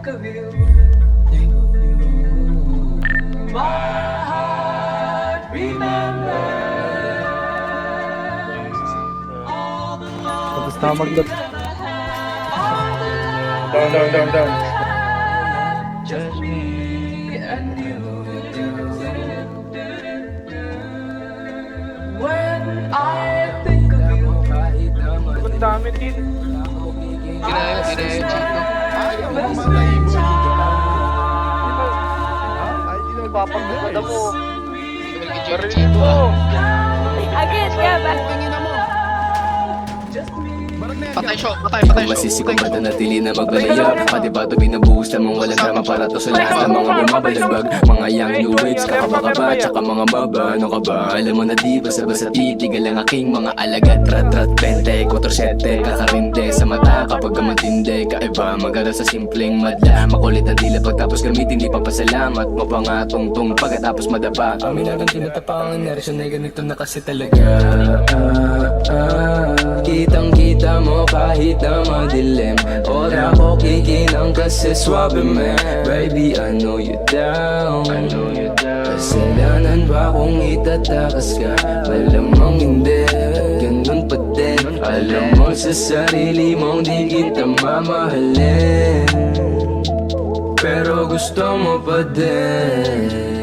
think of you, my heart remembers all the love Tapos na mag-load. down. Just me and you. When I think of you, Ang dami din. Ginaya yung chino. Ayaw mo best mamatay mo. friends Ay, di na papagod mo. Yung chino ah. Again, nga ba? Tingin mo. just me. Patay siya, patay Masisikong patanatili na magbalayag Pati ba ito binubuhos lamang walang drama para to sa lahat ng mga bumabalagbag Mga young new waves, kakaba-kaba, tsaka mga baba Ano ka ba? Alam mo na di basta-basta titigal ang aking mga alagat Rat-rat, 24-7, kakarinde sa mata kapag matindi Kaiba, magara sa simpleng madla Makulit na dila pagtapos gamitin, di papasalamat Mo pa nga tungtong pagkatapos madapa Aminagang tinatapang ang inerasyon ay ganito na kasi talaga Kitang-kita mo kahit na madilim Ora ko kikinang kasi swabe man Baby, I know you down Kasalanan ba kung itatakas ka? Malamang hindi, ganun pa din Alam mo sa sarili mong di kita mamahalin Pero gusto mo pa din